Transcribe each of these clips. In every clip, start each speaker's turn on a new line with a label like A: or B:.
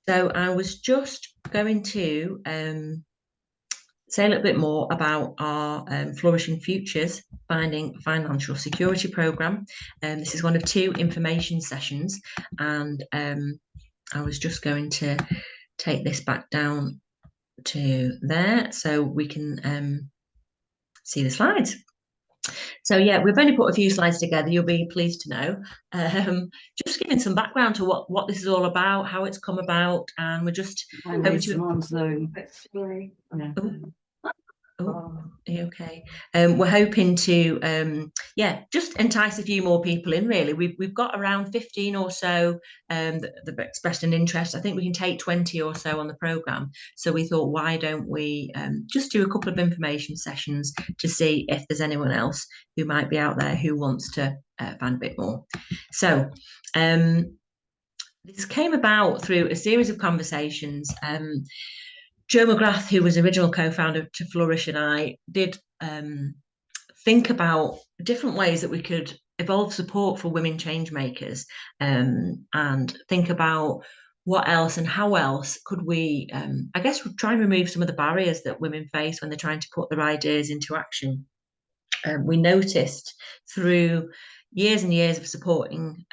A: So I was just going to say a little bit more about our Flourishing Futures Finding Financial Security programme. This is one of two information sessions, and I was just going to take this back down to there so we can see the slides. So yeah, we've only put a few slides together, you'll be pleased to know. Just giving some background to what this is all about, how it's come about, and we're just hoping to... Oh, are you okay? We're hoping to, yeah, just entice a few more people in. Really, we've got around 15 or so that have expressed an interest. I think we can take 20 or so on the program. So we thought, why don't we just do a couple of information sessions to see if there's anyone else who might be out there who wants to find a bit more. So this came about through a series of conversations. Joe McGrath, who was the original co-founder to Flourish, and I did think about different ways that we could evolve support for women change makers, and think about what else and how else could we, I guess, try and remove some of the barriers that women face when they're trying to put their ideas into action. We noticed through years and years of supporting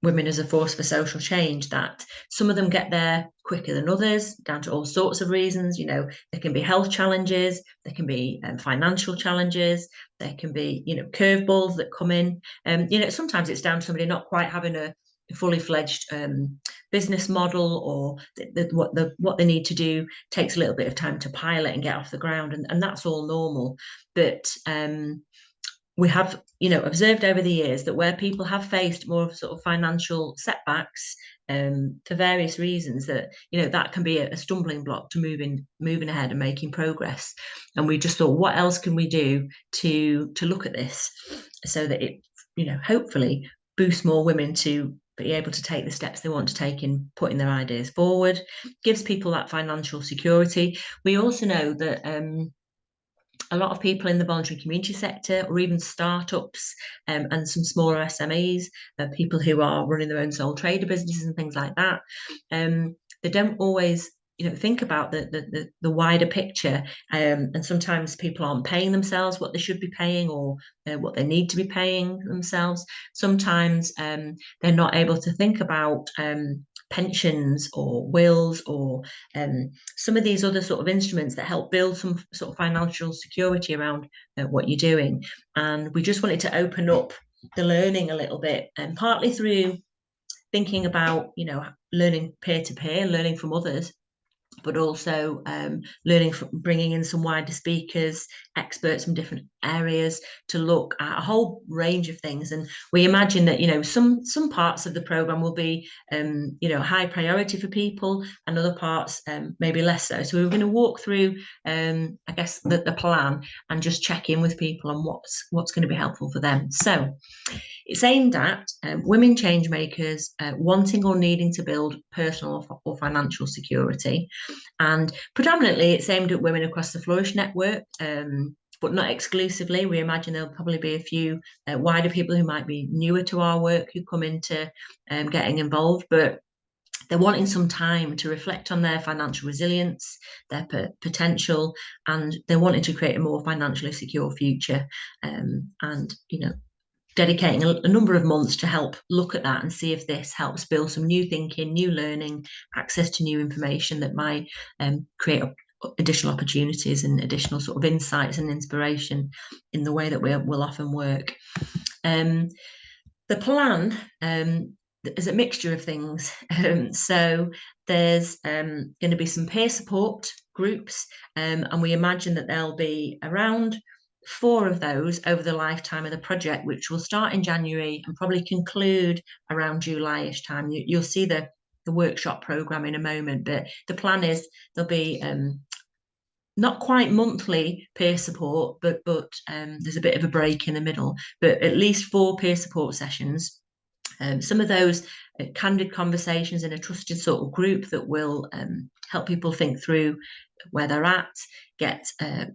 A: women as a force for social change that some of them get there quicker than others, down to all sorts of reasons. You know, there can be health challenges, there can be financial challenges, there can be, you know, curveballs that come in. You know, sometimes it's down to somebody not quite having a fully fledged business model, or what they need to do takes a little bit of time to pilot and get off the ground, and that's all normal. But we have, you know, observed over the years that where people have faced more of sort of financial setbacks for various reasons, that, you know, that can be a stumbling block to moving ahead and making progress. And we just thought, what else can we do to look at this so that it, you know, hopefully boosts more women to be able to take the steps they want to take in putting their ideas forward, gives people that financial security. We also know that a lot of people in the voluntary community sector, or even startups and some smaller SMEs, people who are running their own sole trader businesses and things like that, they don't always, you know, think about the wider picture, and sometimes people aren't paying themselves what they should be paying, or what they need to be paying themselves. Sometimes they're not able to think about pensions or wills, or some of these other sort of instruments that help build some sort of financial security around what you're doing. And we just wanted to open up the learning a little bit, and partly through thinking about, you know, learning peer-to-peer, learning from others, but also learning from bringing in some wider speakers, experts from different areas, to look at a whole range of things. And we imagine that, you know, some parts of the programme will be, you know, high priority for people, and other parts maybe less so. So we were going to walk through, I guess, the plan, and just check in with people on what's going to be helpful for them. So it's aimed at women change makers wanting or needing to build personal or financial security. And predominantly it's aimed at women across the Flourish network, but not exclusively. We imagine there'll probably be a few wider people who might be newer to our work who come into getting involved, but they're wanting some time to reflect on their financial resilience, their potential, and they're wanting to create a more financially secure future. And, you know, dedicating a number of months to help look at that and see if this helps build some new thinking, new learning, access to new information that might create additional opportunities and additional sort of insights and inspiration in the way that we'll often work. The plan is a mixture of things. So there's going to be some peer support groups, and we imagine that there'll be around 4 of those over the lifetime of the project, which will start in January and probably conclude around July-ish time. You'll see the workshop programme in a moment, but the plan is there'll be not quite monthly peer support, but there's a bit of a break in the middle, but at least 4 peer support sessions. Some of those candid conversations in a trusted sort of group that will help people think through where they're at, get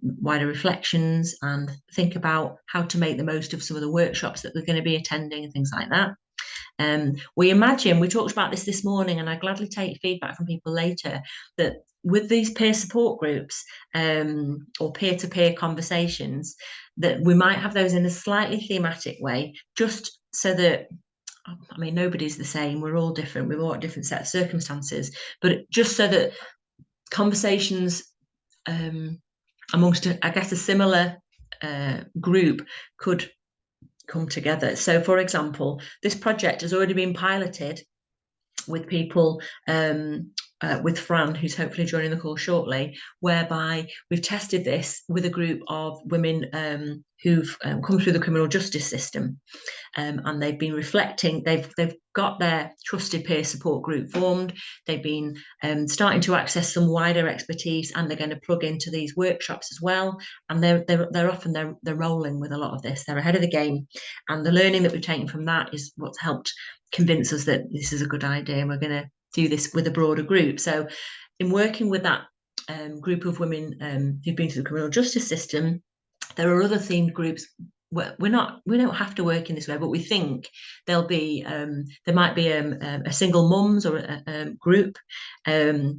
A: wider reflections, and think about how to make the most of some of the workshops that they're going to be attending and things like that. We imagine, we talked about this morning, and I gladly take feedback from people later, that with these peer support groups or peer-to-peer conversations, that we might have those in a slightly thematic way, just so that, I mean, nobody's the same. We're all different. We've all got different set of circumstances, but just so that conversations amongst, I guess, a similar group could come together. So, for example, this project has already been piloted with people, with Fran, who's hopefully joining the call shortly, whereby we've tested this with a group of women who've come through the criminal justice system. And they've been reflecting, they've got their trusted peer support group formed, they've been starting to access some wider expertise, and they're going to plug into these workshops as well. And they're often they're rolling with a lot of this, they're ahead of the game, and the learning that we've taken from that is what's helped convince us that this is a good idea and we're going to do this with a broader group. So in working with that group of women who've been through the criminal justice system, there are other themed groups. We don't have to work in this way, but we think there'll be there might be a single mums or a group,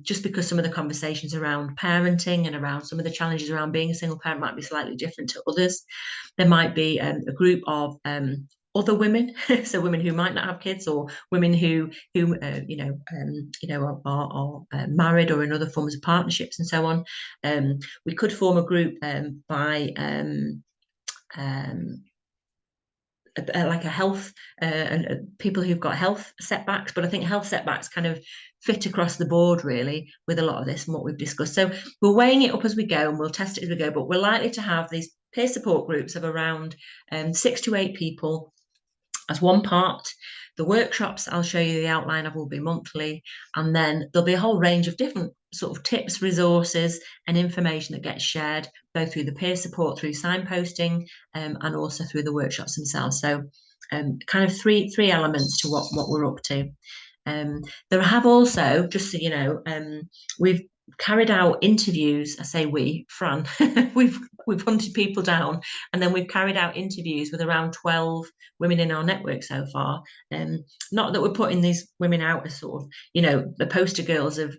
A: just because some of the conversations around parenting and around some of the challenges around being a single parent might be slightly different to others. There might be a group of other women, so women who might not have kids, or women who are married or in other forms of partnerships and so on. We could form a group by like a health and people who've got health setbacks, but I think health setbacks kind of fit across the board really with a lot of this and what we've discussed. So we're weighing it up as we go, and we'll test it as we go, but we're likely to have these peer support groups of around 6 to 8 people as one part. The workshops, I'll show you the outline of, will be monthly, and then there'll be a whole range of different sort of tips, resources and information that gets shared both through the peer support, through signposting, and also through the workshops themselves. So kind of three elements to what we're up to. There have also, just so you know, we've carried out interviews. I say we, Fran, we've hunted people down, and then we've carried out interviews with around 12 women in our network so far. Not that we're putting these women out as sort of, the poster girls of,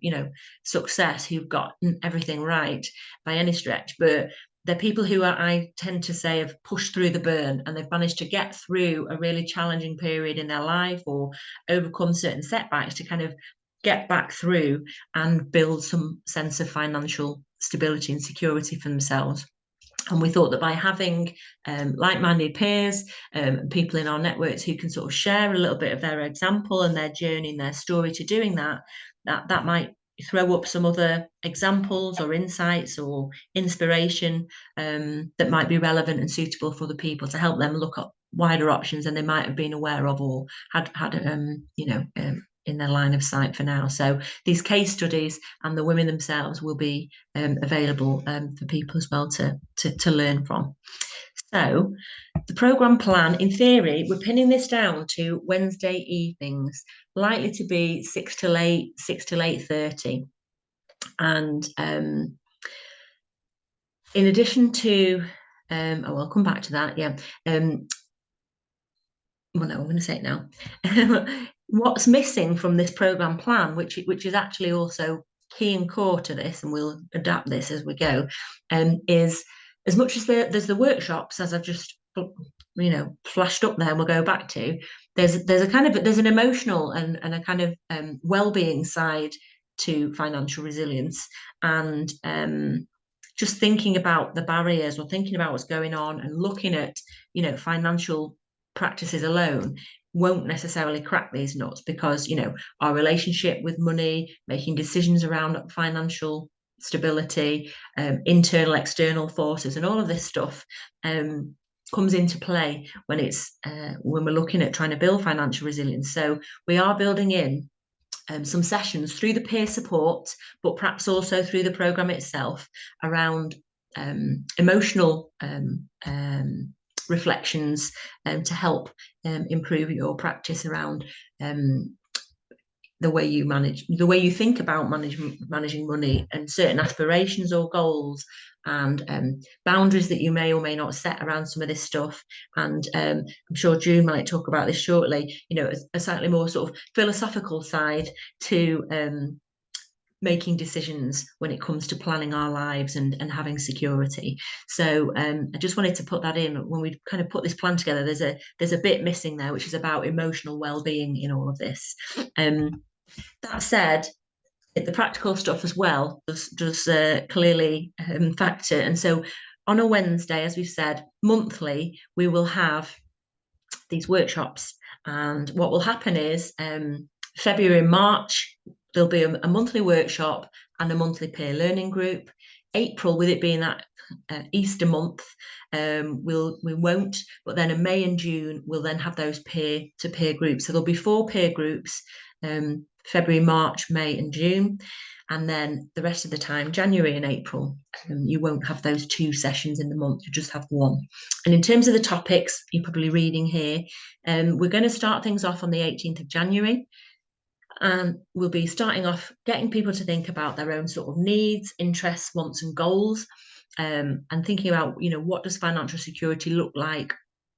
A: success who've got everything right by any stretch, but they're people who I tend to say have pushed through the burn, and they've managed to get through a really challenging period in their life or overcome certain setbacks to kind of get back through and build some sense of financial stability and security for themselves. And we thought that by having like-minded peers, people in our networks who can sort of share a little bit of their example and their journey and their story to doing that might throw up some other examples or insights or inspiration that might be relevant and suitable for the people, to help them look at wider options than they might have been aware of or had in their line of sight for now. So these case studies and the women themselves will be available for people as well to learn from. So the programme plan, in theory, we're pinning this down to Wednesday evenings, likely to be 6 till 8:30. And in addition to, I'll come back to that, yeah. Well, no, I'm going to say it now. What's missing from this programme plan, which is actually also key and core to this, and we'll adapt this as we go, is, as much as there's the workshops, as I've just flashed up there, and we'll go back to, there's an emotional and a kind of well-being side to financial resilience, and just thinking about the barriers or thinking about what's going on and looking at financial practices alone won't necessarily crack these nuts, because our relationship with money, making decisions around financial stability, internal, external forces, and all of this stuff comes into play when we're looking at trying to build financial resilience. So we are building in some sessions through the peer support, but perhaps also through the programme itself, around emotional reflections to help improve your practice around the way you think about managing money, and certain aspirations or goals, and boundaries that you may or may not set around some of this stuff. And I'm sure June might talk about this shortly, a slightly more sort of philosophical side to making decisions when it comes to planning our lives and having security. So I just wanted to put that in. When we kind of put this plan together, there's a bit missing there, which is about emotional well-being in all of this. That said, the practical stuff as well does clearly factor. And so on a Wednesday, as we've said, monthly, we will have these workshops. And what will happen is February and March, there'll be a monthly workshop and a monthly peer learning group. April, with it being that Easter month, we won't. But then in May and June, we'll then have those peer-to-peer groups. So there'll be 4 peer groups, February, March, May, and June. And then the rest of the time, January and April, you won't have those 2 sessions in the month, you just have 1. And in terms of the topics, you're probably reading here, we're going to start things off on the 18th of January. And we'll be starting off getting people to think about their own sort of needs, interests, wants, and goals, and thinking about, what does financial security look like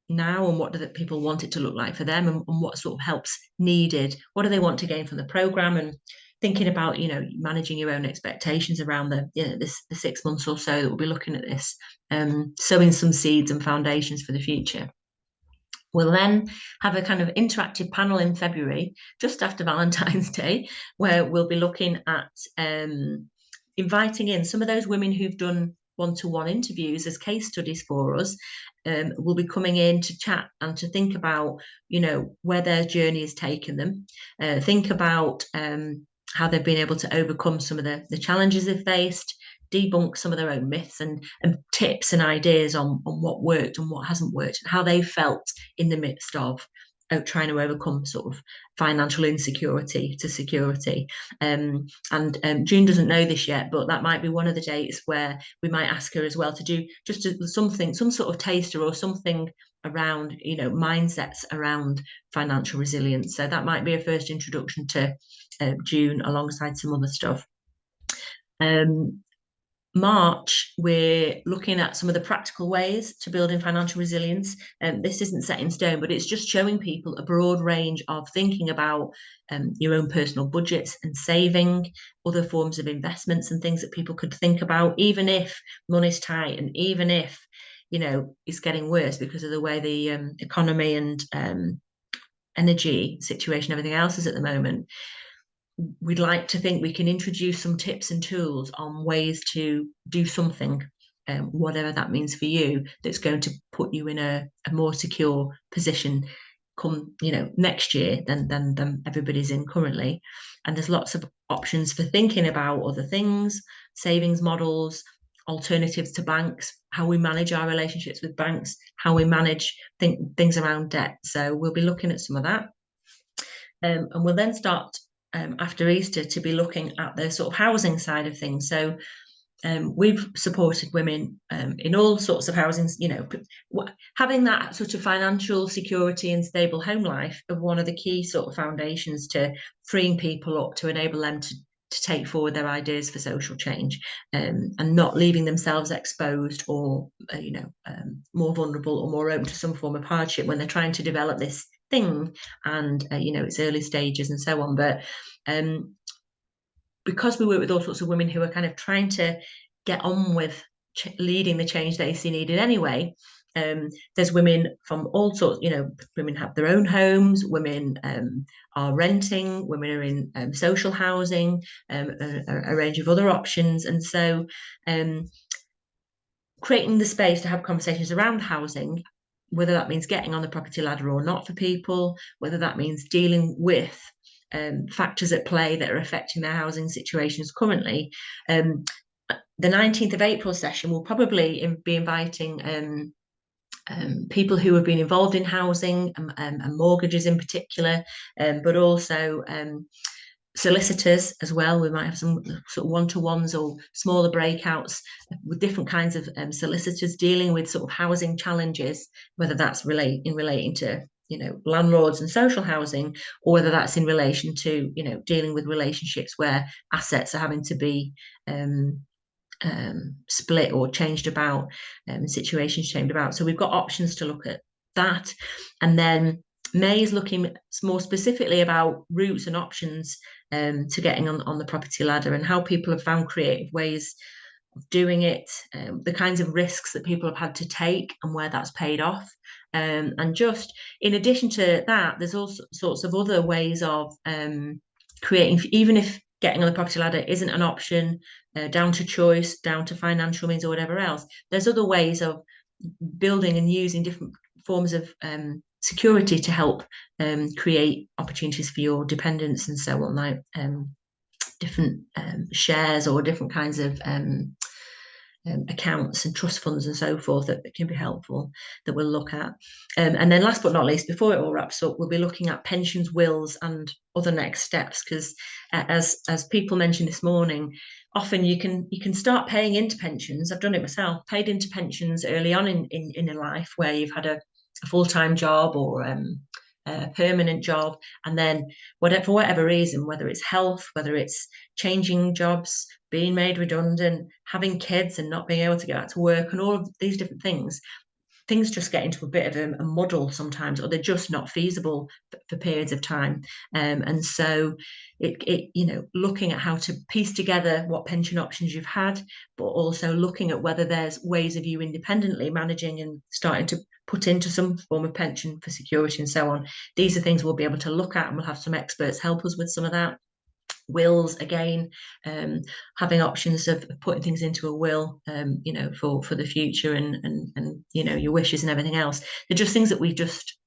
A: now, and what do people want it to look like for them, and what sort of help's needed, what do they want to gain from the programme, and thinking about managing your own expectations around the 6 months or so that we'll be looking at this, sowing some seeds and foundations for the future. We'll then have a kind of interactive panel in February, just after Valentine's Day, where we'll be looking at inviting in some of those women who've done one-to-one interviews as case studies for us. Will be coming in to chat and to think about, where their journey has taken them, think about how they've been able to overcome some of the challenges they've faced, debunk some of their own myths, and tips and ideas on what worked and what hasn't worked, and how they felt in the midst of trying to overcome sort of financial insecurity to security. And June doesn't know this yet, but that might be one of the dates where we might ask her as well to do just some sort of taster or something around, mindsets around financial resilience. So that might be a first introduction to June, alongside some other stuff. March, we're looking at some of the practical ways to building financial resilience. This isn't set in stone, but it's just showing people a broad range of thinking about your own personal budgets and saving, other forms of investments and things that people could think about, even if money's tight, and even if, it's getting worse because of the way the economy and energy situation, everything else is at the moment. We'd like to think we can introduce some tips and tools on ways to do something, whatever that means for you, that's going to put you in a more secure position come next year than everybody's in currently. And there's lots of options for thinking about other things, savings models, alternatives to banks, how we manage our relationships with banks, how we manage things around debt. So we'll be looking at some of that, and we'll then start after Easter to be looking at the sort of housing side of things. So we've supported women in all sorts of housing, having that sort of financial security and stable home life of one of the key sort of foundations to freeing people up to enable them to take forward their ideas for social change, and not leaving themselves exposed or more vulnerable or more open to some form of hardship when they're trying to develop this thing, and it's early stages and so on. But because we work with all sorts of women who are kind of trying to get on with leading the change they see needed anyway, there's women from all sorts, women have their own homes, women are renting, women are in social housing, a range of other options. And so creating the space to have conversations around housing, whether that means getting on the property ladder or not for people, whether that means dealing with factors at play that are affecting their housing situations currently. The 19th of April session will probably be inviting people who have been involved in housing and mortgages in particular, but also solicitors as well. We might have some sort of one-to-ones or smaller breakouts with different kinds of solicitors dealing with sort of housing challenges, whether that's relating to landlords and social housing, or whether that's in relation to, dealing with relationships where assets are having to be split or changed about, situations changed about. So we've got options to look at that. And then May is looking more specifically about routes and options to getting on the property ladder, and how people have found creative ways of doing it, the kinds of risks that people have had to take and where that's paid off. And just in addition to that, there's all sorts of other ways of creating, even if getting on the property ladder isn't an option, down to choice, down to financial means or whatever else, there's other ways of building and using different forms of security to help create opportunities for your dependents and so on, like different shares or different kinds of accounts and trust funds and so forth that can be helpful, that we'll look at. And then last but not least, before it all wraps up, we'll be looking at pensions, wills and other next steps, because as people mentioned this morning, often you can start paying into pensions. I've done it myself, paid into pensions early on in a life where you've had a full-time job or a permanent job, and then for whatever reason, whether it's health, whether it's changing jobs, being made redundant, having kids and not being able to get back to work, and all of these different things just get into a bit of a muddle sometimes, or they're just not feasible for periods of time. And so looking at how to piece together what pension options you've had, but also looking at whether there's ways of you independently managing and starting to put into some form of pension for security and so on. These are things we'll be able to look at, and we'll have some experts help us with some of that. Wills, again, having options of putting things into a will, for the future, and your wishes and everything else. They're just things that we just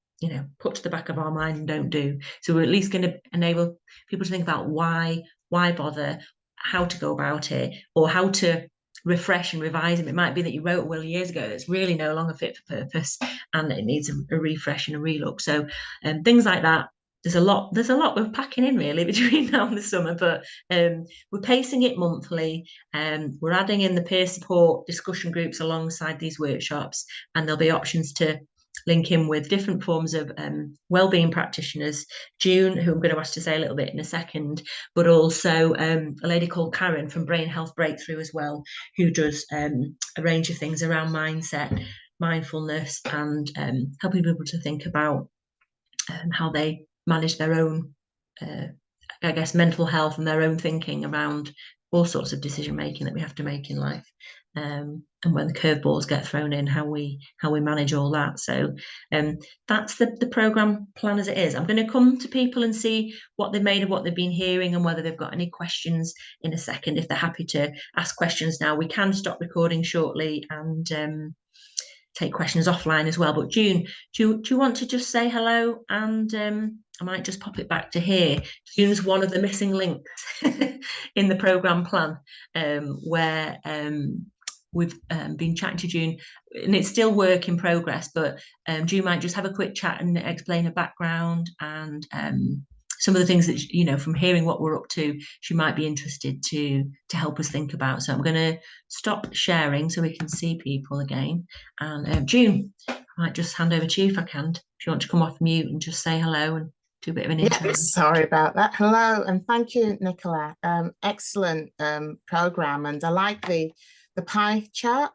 A: put to the back of our mind and don't do. So we're at least going to enable people to think about why bother, how to go about it, or how to refresh and revise them. It might be that you wrote a will years ago that's really no longer fit for purpose, and it needs a refresh and a relook. So things like that. There's a lot we're packing in really between now and the summer, but we're pacing it monthly, and we're adding in the peer support discussion groups alongside these workshops, and there'll be options to link in with different forms of wellbeing practitioners. June, who I'm going to ask to say a little bit in a second, but also a lady called Karen from Brain Health Breakthrough as well, who does a range of things around mindset, mindfulness, and helping people to think about how they manage their own, mental health and their own thinking around all sorts of decision making that we have to make in life, and when the curveballs get thrown in, how we manage all that. So that's the programme plan as it is. I'm going to come to people and see what they've made of what they've been hearing, and whether they've got any questions in a second. If they're happy to ask questions now, we can stop recording shortly and take questions offline as well. But June, do you want to just say hello? And I might just pop it back to here. June's one of the missing links in the programme plan, where we've been chatting to June, and it's still work in progress, but June might just have a quick chat and explain her background and some of the things that, from hearing what we're up to, she might be interested to help us think about. So I'm going to stop sharing so we can see people again. And June, I might just hand over to you if I can, if you want to come off mute and just say hello and do a bit of an intro.
B: Yes, sorry about that. Hello, and thank you, Nicola. Excellent program, and I like the pie chart.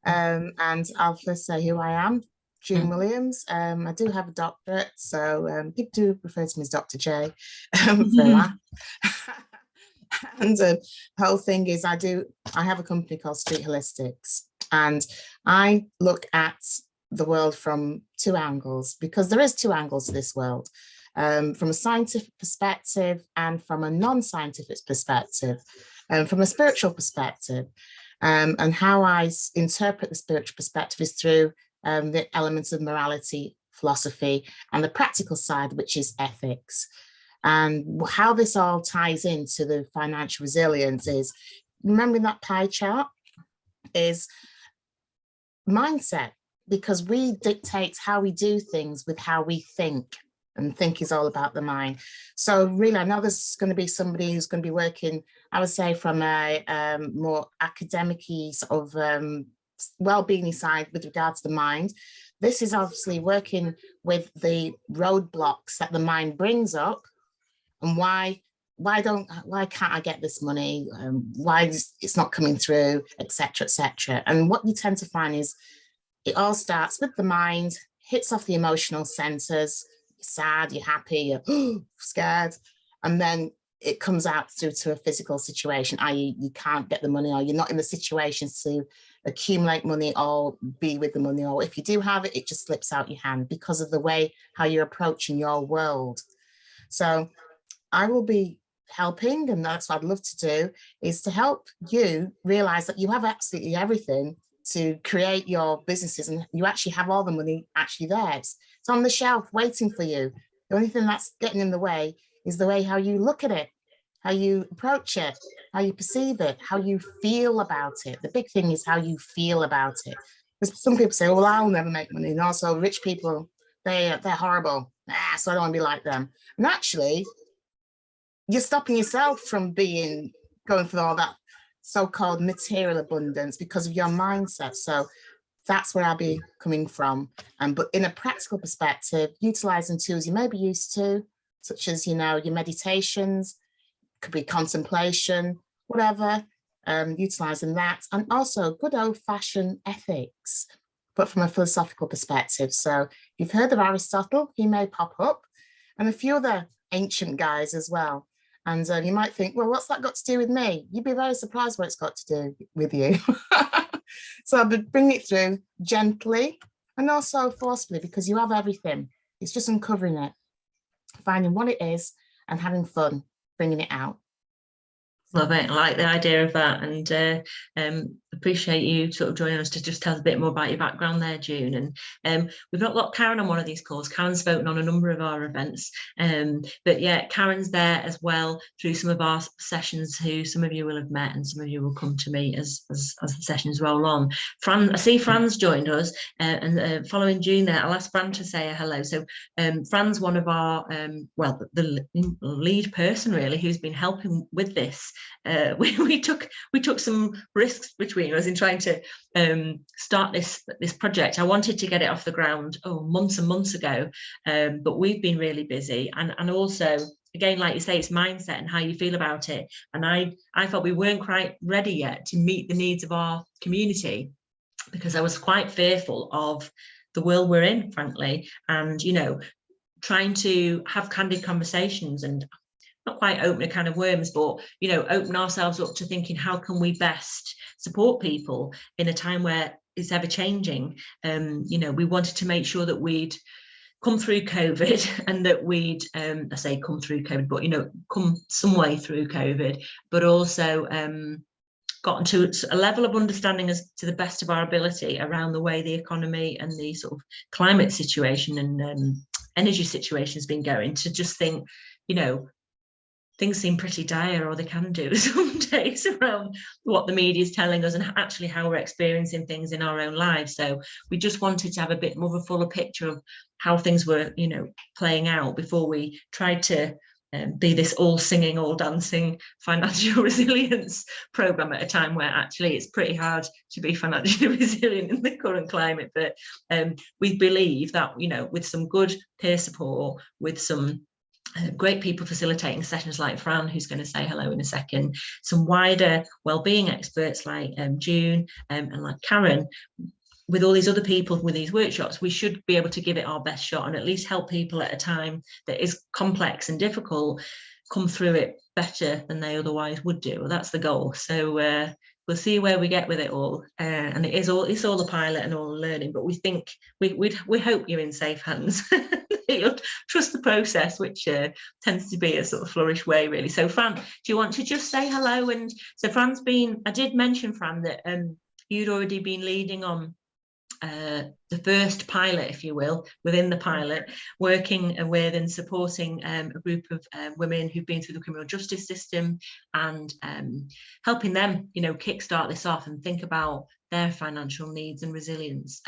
B: And I'll first say who I am. June Williams. I do have a doctorate, so people do refer to me as Dr. J for that. And the whole thing is I have a company called Street Holistics, and I look at the world from two angles, because there is two angles to this world, from a scientific perspective and from a non-scientific perspective, from a spiritual perspective. And how I interpret the spiritual perspective is through the elements of morality, philosophy, and the practical side, which is ethics. And how this all ties into the financial resilience is, remembering that pie chart, is mindset, because we dictate how we do things with how we think, and think is all about the mind. So really, I know there's going to be somebody who's going to be working, I would say, from a more academic-y sort of well-being side with regard to the mind. this is obviously working with the roadblocks that the mind brings up, and why can't I get this money? Why it's not coming through, etc., etc. And what you tend to find is it all starts with the mind, hits off the emotional centers. You're sad, you're happy, you're scared, and then it comes out through to a physical situation, i.e. you can't get the money, or you're not in the situation to accumulate money or be with the money, or if you do have it, it just slips out your hand because of the way how you're approaching your world. So I will be helping, and that's what I'd love to do, is to help you realize that you have absolutely everything to create your businesses, and you actually have all the money actually there. It's on the shelf waiting for you. The only thing that's getting in the way is the way how you look at it, how you approach it, how you perceive it, how you feel about it. The big thing is how you feel about it. Because some people say, well, I'll never make money. And also rich people, they're horrible. So I don't want to be like them. And actually, you're stopping yourself from going for all that so-called material abundance because of your mindset. So that's where I'll be coming from. But in a practical perspective, utilizing tools you may be used to, such as, your meditations, could be contemplation, whatever, utilizing that, and also good old-fashioned ethics, but from a philosophical perspective. So you've heard of Aristotle, he may pop up, and a few other ancient guys as well. And you might think, well, what's that got to do with me? You'd be very surprised what it's got to do with you. So I'll bring it through gently and also forcefully, because you have everything. It's just uncovering it, finding what it is, and having fun bringing it out.
A: Love it. I like the idea of that, and appreciate you sort of joining us to just tell us a bit more about your background there, June. And we've not got Karen on one of these calls. Karen's spoken on a number of our events, but yeah, Karen's there as well through some of our sessions, who some of you will have met and some of you will come to me as the sessions roll on. Fran, I see Fran's joined us, and following June there, I'll ask Fran to say a hello. So Fran's one of our, the lead person really, who's been helping with this. We took some risks between us in trying to start this project. I wanted to get it off the ground months and months ago, but we've been really busy, and also, again, like you say, it's mindset and how you feel about it. And I felt we weren't quite ready yet to meet the needs of our community, because I was quite fearful of the world we're in, frankly, and trying to have candid conversations and not quite open a can of worms, but open ourselves up to thinking, how can we best support people in a time where it's ever changing? We wanted to make sure that we'd come through COVID, and that we'd I say come through COVID, but come some way through COVID, but also gotten to a level of understanding as to the best of our ability around the way the economy and the sort of climate situation and energy situation has been going, to just think, things seem pretty dire, or they can do some days, around what the media is telling us and actually how we're experiencing things in our own lives. So we just wanted to have a bit more of a fuller picture of how things were, playing out, before we tried to be this all singing, all dancing financial resilience program at a time where actually it's pretty hard to be financially resilient in the current climate. But we believe that, with some good peer support, with some great people facilitating sessions like Fran, who's going to say hello in a second, some wider wellbeing experts like June and like Karen, with all these other people with these workshops, we should be able to give it our best shot and at least help people at a time that is complex and difficult come through it better than they otherwise would do. Well, that's the goal. So we'll see where we get with it all, and it's all the pilot and all the learning, but we think we hope you're in safe hands. You'll trust the process, which tends to be a sort of Flourish way, really. So Fran, do you want to just say hello? And so Fran's been, I did mention, Fran, that you'd already been leading on the first pilot, if you will, within the pilot, working with and supporting a group of women who've been through the criminal justice system, and helping them, kickstart this off and think about their financial needs and resilience,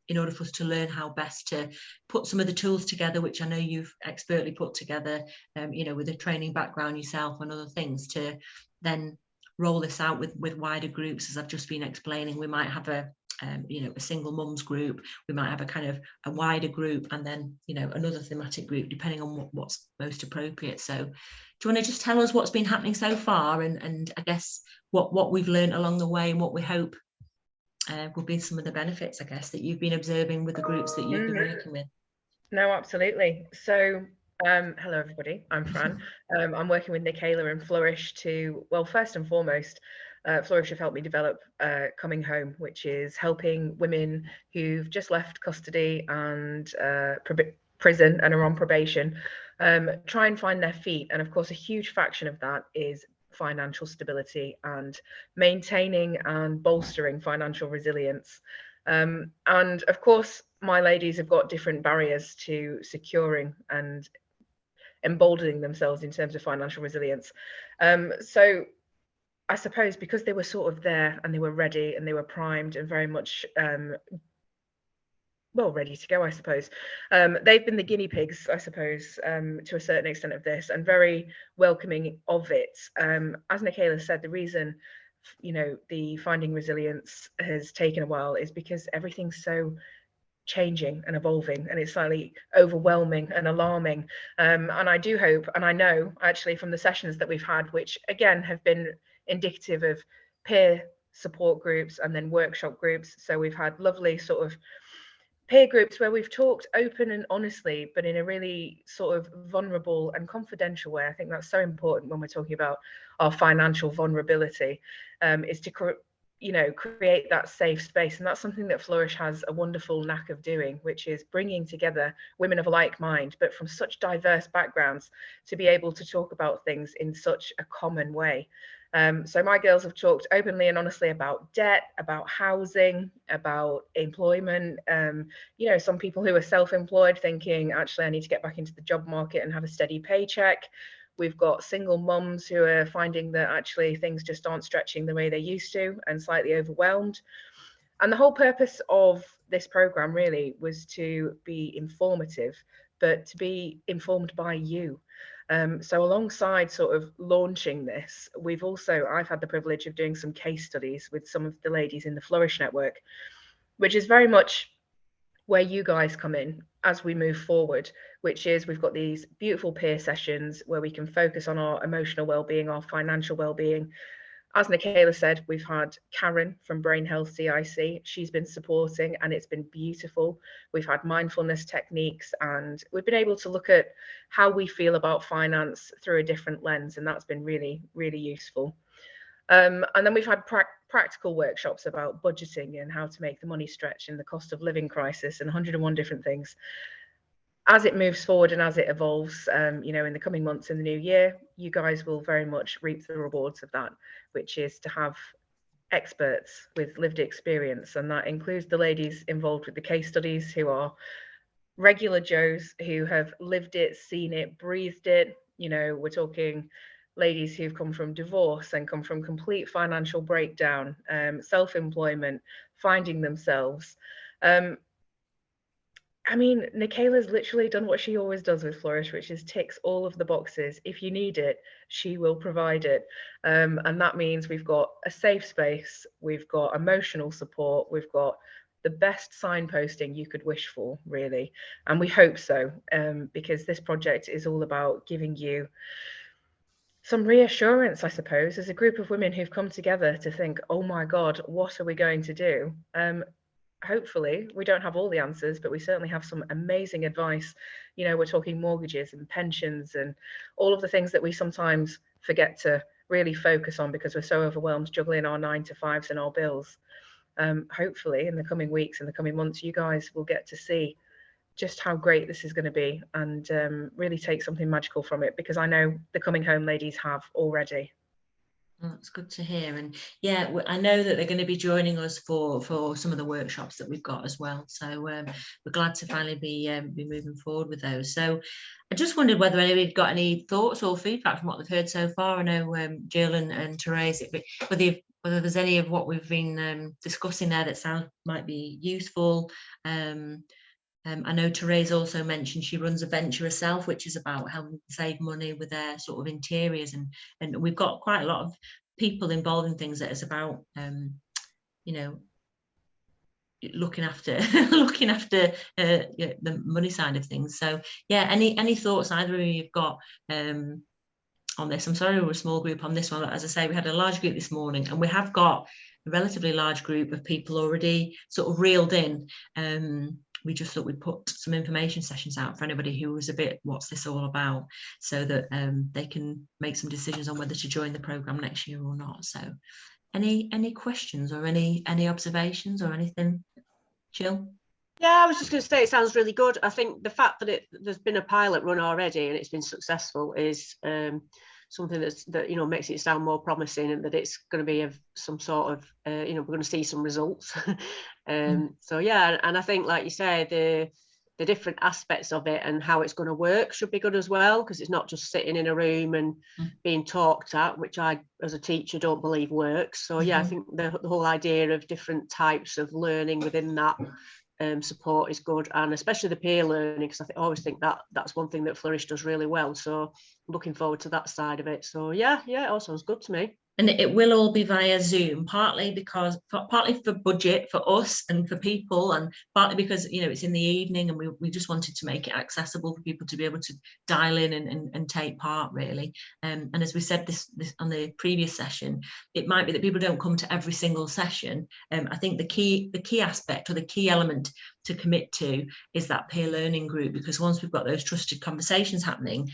A: in order for us to learn how best to put some of the tools together, which I know you've expertly put together, with a training background yourself and other things, to then roll this out with wider groups. As I've just been explaining, we might have a you know, a single mums group. We might have a kind of a wider group, and then, you know, another thematic group, depending on what's most appropriate. So do you want to just tell us what's been happening so far, and I guess what we've learned along the way, and what we hope will be some of the benefits, I guess, that you've been observing with the groups that you've been working with?
C: No, absolutely. So hello everybody, I'm Fran. I'm working with Nicola and Flourish to, well, first and foremost, Flourish have helped me develop Coming Home, which is helping women who've just left custody and prison and are on probation try and find their feet. And of course, a huge fraction of that is financial stability and maintaining and bolstering financial resilience. And of course, my ladies have got different barriers to securing and emboldening themselves in terms of financial resilience. So I suppose because they were sort of there and they were ready and they were primed and very much well, ready to go, I suppose. They've been the guinea pigs, I suppose, to a certain extent of this, and very welcoming of it. As Nicola said, the reason, you know, the finding resilience has taken a while is because everything's so changing and evolving, and it's slightly overwhelming and alarming. And I do hope, and I know actually from the sessions that we've had, which again have been indicative of peer support groups and then workshop groups. So we've had lovely sort of peer groups where we've talked open and honestly, but in a really sort of vulnerable and confidential way. I think that's so important when we're talking about our financial vulnerability, is to create that safe space. And that's something that Flourish has a wonderful knack of doing, which is bringing together women of a like mind, but from such diverse backgrounds, to be able to talk about things in such a common way. So my girls have talked openly and honestly about debt, about housing, about employment. You know, some people who are self-employed thinking, actually, I need to get back into the job market and have a steady paycheck. We've got single mums who are finding that actually things just aren't stretching the way they used to and slightly overwhelmed. And the whole purpose of this program really was to be informative, but to be informed by you. So alongside sort of launching this, I've had the privilege of doing some case studies with some of the ladies in the Flourish Network, which is very much where you guys come in as we move forward, which is we've got these beautiful peer sessions where we can focus on our emotional well-being, our financial well-being. As Nicola said, we've had Karen from Brain Health CIC. She's been supporting and it's been beautiful. We've had mindfulness techniques and we've been able to look at how we feel about finance through a different lens. And that's been really, really useful. And then we've had practical workshops about budgeting and how to make the money stretch in the cost of living crisis and 101 different things. As it moves forward and as it evolves, you know, in the coming months in the new year, you guys will very much reap the rewards of that, which is to have experts with lived experience. And that includes the ladies involved with the case studies who are regular Joes who have lived it, seen it, breathed it. You know, we're talking ladies who've come from divorce and come from complete financial breakdown, self-employment, finding themselves. I mean, Nicola's literally done what she always does with Flourish, which is ticks all of the boxes. If you need it, she will provide it. And that means we've got a safe space, we've got emotional support, we've got the best signposting you could wish for, really. And we hope so, because this project is all about giving you some reassurance, I suppose, as a group of women who've come together to think, oh my God, what are we going to do? Hopefully we don't have all the answers, but we certainly have some amazing advice. You know, we're talking mortgages and pensions and all of the things that we sometimes forget to really focus on because we're so overwhelmed juggling our 9-to-5s and our bills. Hopefully in the coming weeks and the coming months, you guys will get to see just how great this is going to be and really take something magical from it, because I know the Coming Home ladies have already.
A: Oh, that's good to hear. And yeah, I know that they're going to be joining us for some of the workshops that we've got as well. So we're glad to finally be moving forward with those. So I just wondered whether anybody'd got any thoughts or feedback from what they've heard so far. I know Jill and Therese, whether there's any of what we've been discussing there that might be useful. I know Therese also mentioned she runs a venture herself, which is about helping save money with their sort of interiors, and we've got quite a lot of people involved in things that is about, you know, looking after the money side of things. So yeah, any thoughts either of you have got on this? I'm sorry we're a small group on this one, but as I say, we had a large group this morning, and we have got a relatively large group of people already sort of reeled in. We just thought we'd put some information sessions out for anybody who was a bit, what's this all about, so that they can make some decisions on whether to join the programme next year or not. So any questions or any observations or anything, Jill?
D: Yeah, I was just going to say it sounds really good. I think the fact that there's been a pilot run already and it's been successful is something that makes it sound more promising, and that it's going to be of some sort of we're going to see some results. So yeah, and I think, like you say, the different aspects of it and how it's going to work should be good as well, because it's not just sitting in a room and being talked at, which I, as a teacher, don't believe works. So yeah, I think the whole idea of different types of learning within that support is good, and especially the peer learning, because I always think that that's one thing that Flourish does really well. So looking forward to that side of it. So yeah, it all sounds good to me.
A: And it will all be via Zoom, partly for budget for us and for people, and partly because it's in the evening, and we just wanted to make it accessible for people to be able to dial in and take part, really. And as we said this on the previous session, it might be that people don't come to every single session. I think the key aspect, or the key element to commit to, is that peer learning group, because once we've got those trusted conversations happening,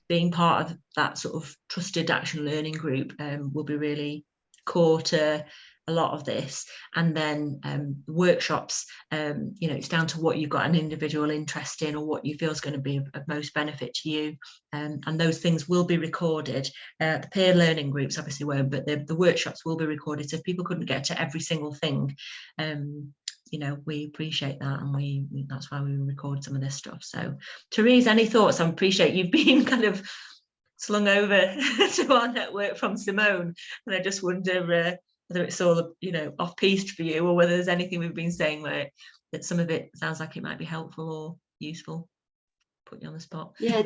A: being part of that sort of trusted action learning group will be really core to a lot of this. And then workshops, it's down to what you've got an individual interest in, or what you feel is going to be of most benefit to you, and those things will be recorded. The peer learning groups obviously won't, but the workshops will be recorded, so if people couldn't get to every single thing, we appreciate that, and that's why we record some of this stuff. So Therese, any thoughts? I appreciate you've been kind of slung over to our network from Simone, and I just wonder whether it's all off-piste for you, or whether there's anything we've been saying where that some of it sounds like it might be helpful or useful. Put you on the spot.
E: Yeah,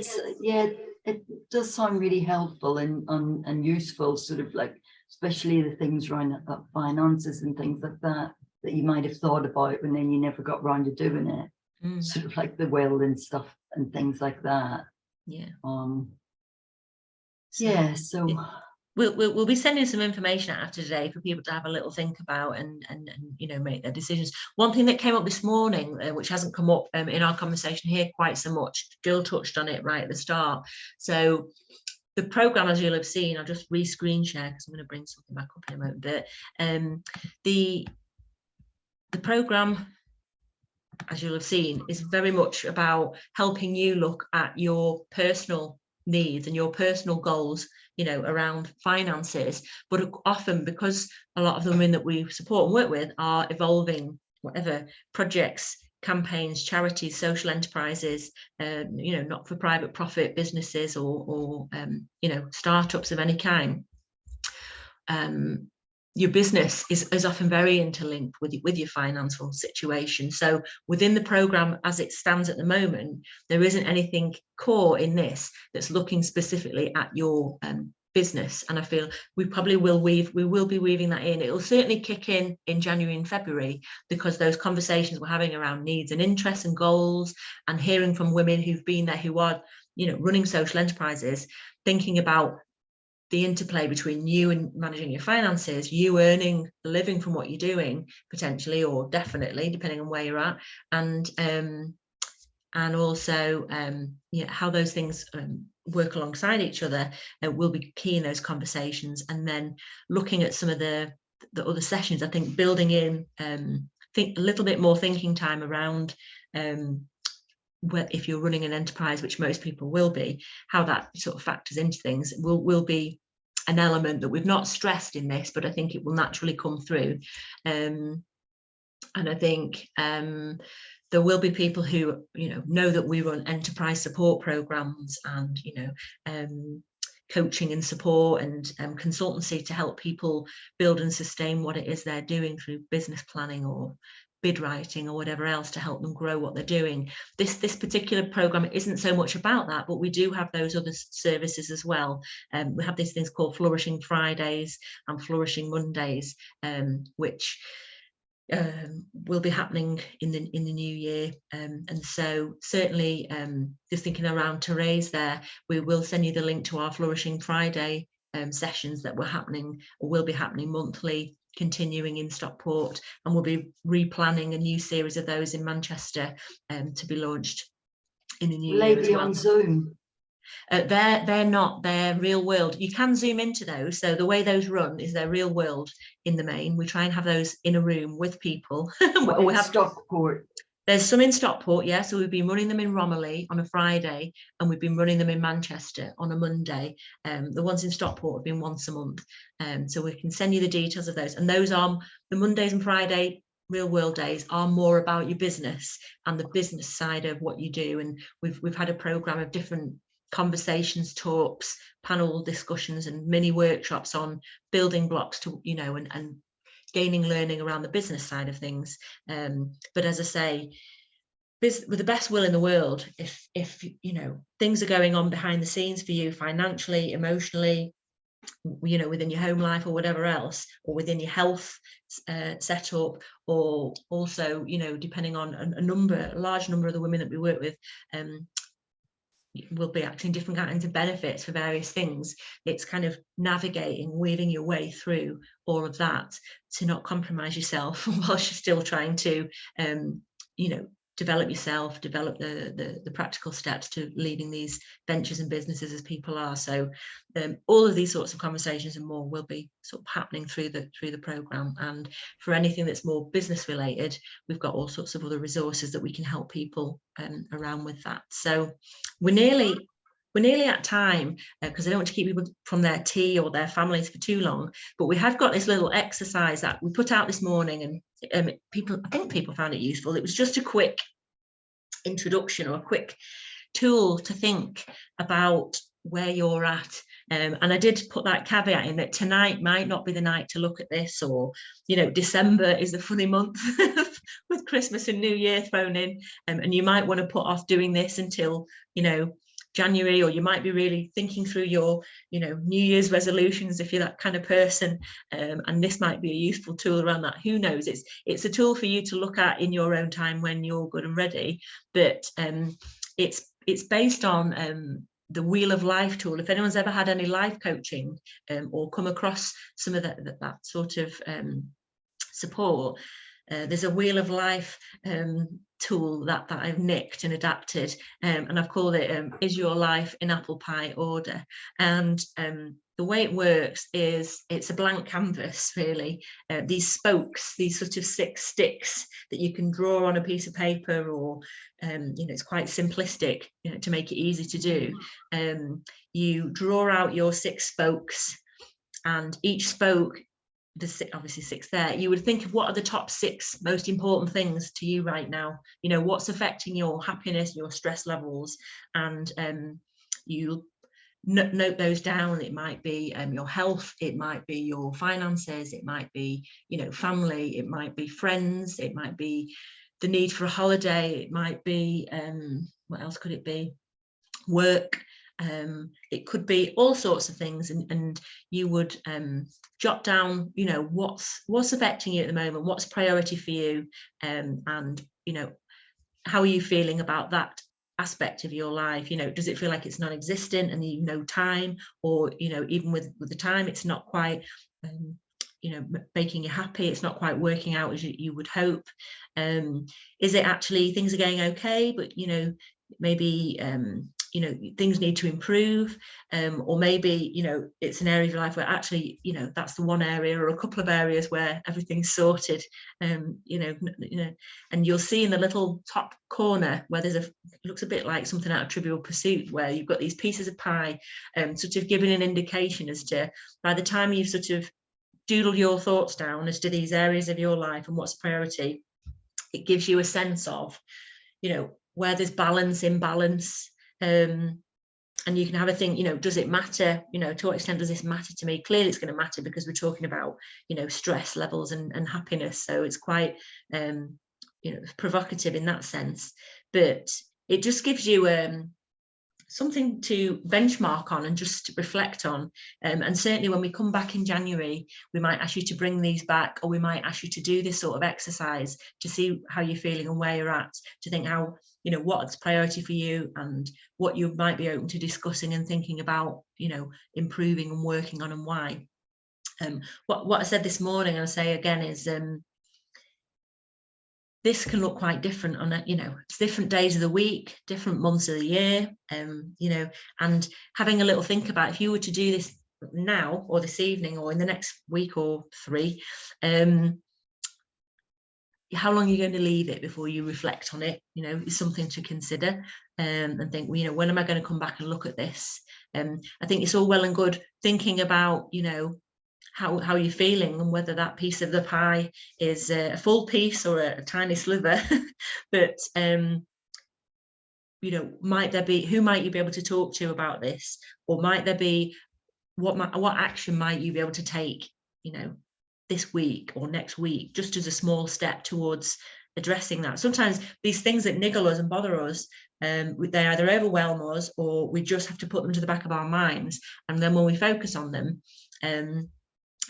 E: it does sound really helpful and useful, sort of like, especially the things around finances and things like that you might have thought about, and then you never got around to doing it. Sort of like the will and stuff and things like that.
A: Yeah.
E: So
A: we'll be sending some information out after today for people to have a little think about and make their decisions. One thing that came up this morning, which hasn't come up in our conversation here quite so much, Jill touched on it right at the start. So the programme, as you'll have seen, I'll just re-screen share because I'm going to bring something back up in a moment. But the programme, as you'll have seen, is very much about helping you look at your personal needs and your personal goals, around finances. But often, because a lot of the women that we support and work with are evolving whatever projects, campaigns, charities, social enterprises, not for private profit businesses or startups of any kind. Your business is often very interlinked with your financial situation. So within the programme as it stands at the moment, there isn't anything core in this that's looking specifically at your business. And I feel we probably will be weaving that in. It will certainly kick in January and February, because those conversations we're having around needs and interests and goals, and hearing from women who've been there, who are running social enterprises, thinking about the interplay between you and managing your finances, you earning a living from what you're doing, potentially or definitely, depending on where you're at, and also how those things work alongside each other will be key in those conversations. And then looking at some of the other sessions, I think building in a little bit more thinking time around if you're running an enterprise, which most people will be, how that sort of factors into things will be an element that we've not stressed in this, but I think it will naturally come through. And I think there will be people who know that we run enterprise support programs and coaching and support and consultancy to help people build and sustain what it is they're doing through business planning or bid writing or whatever else to help them grow what they're doing. This particular program isn't so much about that, but we do have those other services as well. We have these things called Flourishing Fridays and Flourishing Mondays, which will be happening in the new year, and so certainly just thinking around Therese there, we will send you the link to our Flourishing Friday sessions that were happening or will be happening monthly, continuing in Stockport, and we'll be replanning a new series of those in Manchester to be launched in the new year as well.
E: on Zoom.
A: They're not, they're real world. You can zoom into those. So the way those run is they're real world in the main. We try and have those in a room with people.
E: We have Stockport.
A: There's some in Stockport, yeah. So we've been running them in Romiley on a Friday, and we've been running them in Manchester on a Monday. The ones in Stockport have been once a month. So we can send you the details of those. And those are the Mondays and Friday real world days are more about your business and the business side of what you do. And we've had a program of different conversations, talks, panel discussions, and mini workshops on building blocks to, you know, and gaining learning around the business side of things. But as I say, with the best will in the world, if you know things are going on behind the scenes for you financially, emotionally, you know, within your home life or whatever else, or within your health setup, or also, you know, depending on a large number of the women that we work with, will be acting different kinds of benefits for various things. It's kind of navigating, weaving your way through all of that to not compromise yourself whilst you're still trying to, you know, develop yourself, develop the practical steps to leading these ventures and businesses as people are. So all of these sorts of conversations and more will be sort of happening through the program. And for anything that's more business related, we've got all sorts of other resources that we can help people around with that. So we're nearly at time, because I don't want to keep people from their tea or their families for too long, but we have got this little exercise that we put out this morning, and I think people found it useful. It was just a quick introduction or a quick tool to think about where you're at. And I did put that caveat in that tonight might not be the night to look at this, or, you know, December is a funny month with Christmas and New Year thrown in, and you might want to put off doing this until, you know, January, or you might be really thinking through your, you know, New Year's resolutions if you're that kind of person, and this might be a useful tool around that. Who knows? It's a tool for you to look at in your own time when you're good and ready, but it's based on the Wheel of Life tool. If anyone's ever had any life coaching or come across some of that sort of support, there's a Wheel of Life tool that I've nicked and adapted, and I've called it Is Your Life in Apple Pie Order? And the way it works is it's a blank canvas, really. These spokes, these sort of 6 sticks that you can draw on a piece of paper, or you know, it's quite simplistic, you know, to make it easy to do. You draw out your 6 spokes, and each spoke, obviously 6 there, you would think of what are the top 6 most important things to you right now, you know, what's affecting your happiness, your stress levels, and you note those down. It might be your health, it might be your finances, it might be, you know, family, it might be friends, it might be the need for a holiday, it might be what else could it be, work, it could be all sorts of things, and you would jot down, you know, what's affecting you at the moment, what's priority for you, and you know, how are you feeling about that aspect of your life? You know, does it feel like it's non-existent and you know time, or, you know, even with the time, it's not quite you know, making you happy, it's not quite working out as you would hope? Is it actually things are going okay, but, you know, maybe you know, things need to improve, or maybe, you know, it's an area of your life where actually, you know, that's the one area or a couple of areas where everything's sorted, you know, and you'll see in the little top corner where there's it looks a bit like something out of Trivial Pursuit, where you've got these pieces of pie, sort of giving an indication as to, by the time you've sort of doodled your thoughts down as to these areas of your life and what's priority, it gives you a sense of, you know, where there's balance, imbalance. And you can have a think, you know, does it matter? You know, to what extent does this matter to me? Clearly it's going to matter, because we're talking about, you know, stress levels and happiness. So it's quite, you know, provocative in that sense. But it just gives you something to benchmark on and just reflect on. And certainly when we come back in January, we might ask you to bring these back, or we might ask you to do this sort of exercise to see how you're feeling and where you're at, to think how, you know, what's priority for you and what you might be open to discussing and thinking about, you know, improving and working on, and why. What I said this morning, I'll say again, is this can look quite different on a, you know, it's different days of the week, different months of the year, you know, and having a little think about if you were to do this now or this evening or in the next week or 3, how long are you going to leave it before you reflect on it? You know, it's something to consider, and think, well, you know, when am I going to come back and look at this? I think it's all well and good thinking about, you know, how you're feeling and whether that piece of the pie is a full piece or a tiny sliver. But you know, might there be, who might you be able to talk to about this, or might there be, what action might you be able to take, you know, this week or next week, just as a small step towards addressing that. Sometimes these things that niggle us and bother us, they either overwhelm us or we just have to put them to the back of our minds, and then when we focus on them,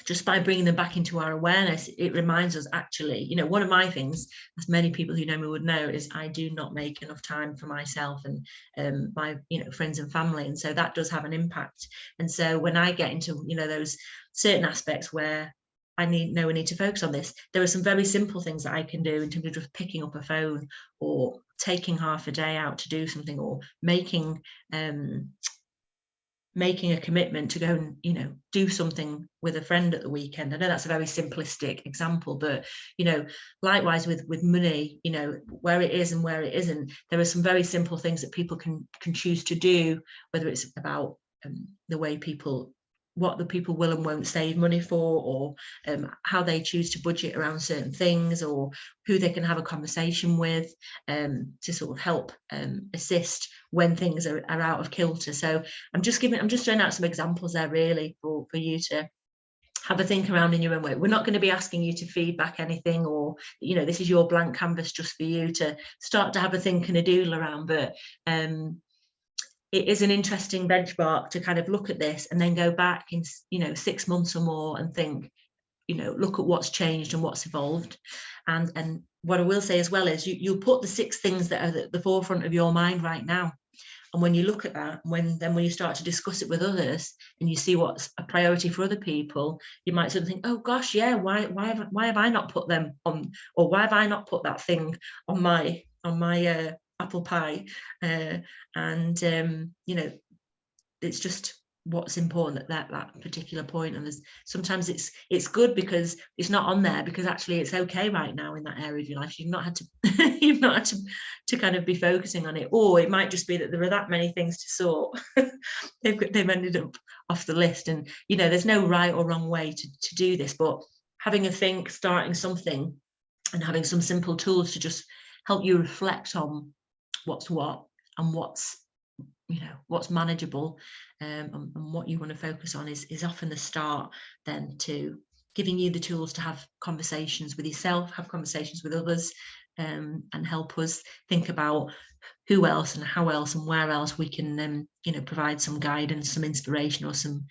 A: just by bringing them back into our awareness, it reminds us, actually, you know, one of my things, as many people who know me would know, is I do not make enough time for myself and my, you know, friends and family, and so that does have an impact. And so when I get into, you know, those certain aspects where I need to focus on this, there are some very simple things that I can do in terms of just picking up a phone or taking half a day out to do something, or making a commitment to go and, you know, do something with a friend at the weekend. I know that's a very simplistic example, but, you know, likewise with money, you know, where it is and where it isn't, there are some very simple things that people can choose to do, whether it's about the way what the people will and won't save money for, or how they choose to budget around certain things, or who they can have a conversation with to sort of help assist when things are out of kilter. So I'm just throwing out some examples there, really, for you to have a think around in your own way. We're not going to be asking you to feedback anything, or, you know, this is your blank canvas just for you to start to have a think and a doodle around. But it is an interesting benchmark to kind of look at this and then go back in, you know, 6 months or more and think, you know, look at what's changed and what's evolved. And what I will say as well is you'll put the 6 things that are at the forefront of your mind right now. And when you look at that, when you start to discuss it with others and you see what's a priority for other people, you might sort of think, oh gosh, yeah, why have I not put them on, or why have I not put that thing on my apple pie? And you know, it's just what's important at that particular point. And there's sometimes it's good because it's not on there, because actually it's okay right now in that area of your life. You've not had to kind of be focusing on it, or it might just be that there are that many things to sort. they've ended up off the list. And, you know, there's no right or wrong way to do this, but having a think, starting something, and having some simple tools to just help you reflect on what's what and what's, you know, what's manageable, and what you want to focus on is often the start then to giving you the tools to have conversations with yourself, have conversations with others, and help us think about who else and how else and where else we can you know, provide some guidance, some inspiration, or some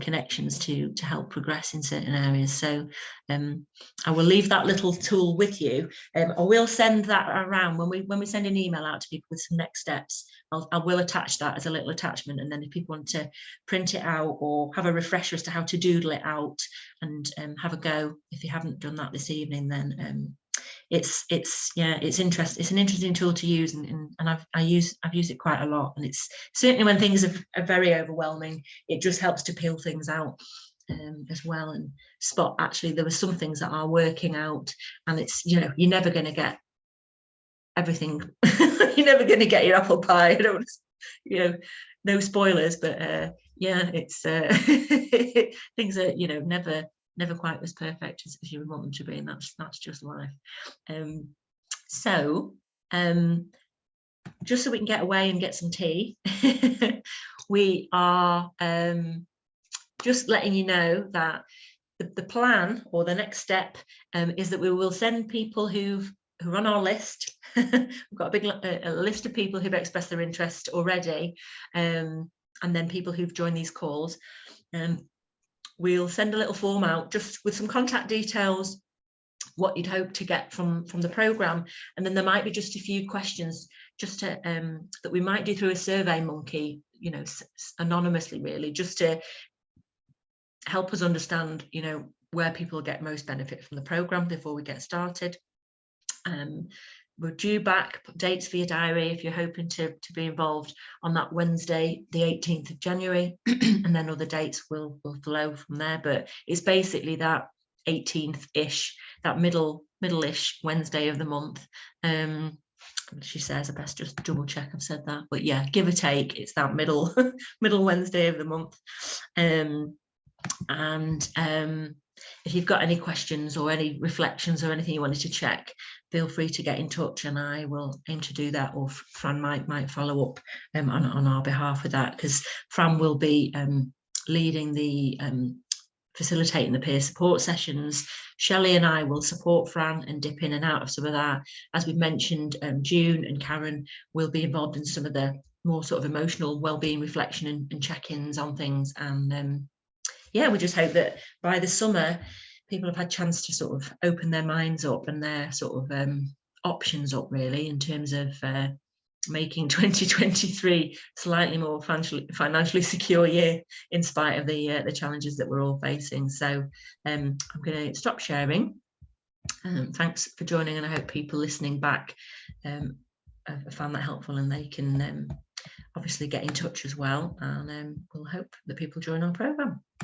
A: connections to help progress in certain areas. So I will leave that little tool with you. I will send that around when we send an email out to people with some next steps. I will attach that as a little attachment, and then if people want to print it out or have a refresher as to how to doodle it out and have a go, if you haven't done that this evening, then it's interesting. It's an interesting tool to use, and I've used it quite a lot. And it's certainly when things are very overwhelming, it just helps to peel things out as well, and spot, actually, there were some things that are working out. And it's, you know, you're never going to get everything. You're never going to get your apple pie. I don't, you know, no spoilers, but yeah, it's things are, you know, never quite as perfect as you would want them to be, and that's just life. So just so we can get away and get some tea, we are just letting you know that the plan, or the next step, is that we will send people who've who are on our list. We've got a big a list of people who've expressed their interest already, and then people who've joined these calls. We'll send a little form out just with some contact details, what you'd hope to get from the programme, and then there might be just a few questions just to that we might do through a survey monkey, you know, anonymously, really, just to help us understand, you know, where people get most benefit from the programme before we get started. We're due back dates for your diary if you're hoping to be involved on that Wednesday, the 18th of January, and then other dates will flow from there. But it's basically that 18th-ish, that middle-ish Wednesday of the month. She says I best just double check I've said that, but yeah, give or take, it's that middle Wednesday of the month. If you've got any questions or any reflections or anything you wanted to check, feel free to get in touch, and I will aim to do that, or Fran might follow up on our behalf with that, because Fran will be leading the facilitating the peer support sessions. Shelley and I will support Fran and dip in and out of some of that. As we've mentioned, June and Karen will be involved in some of the more sort of emotional wellbeing reflection and check-ins on things. And yeah, we just hope that by the summer, people have had a chance to sort of open their minds up and their sort of options up, really, in terms of making 2023 slightly more financially secure year, in spite of the challenges that we're all facing. So I'm going to stop sharing. Thanks for joining, and I hope people listening back have found that helpful, and they can obviously get in touch as well, and we'll hope that people join our programme.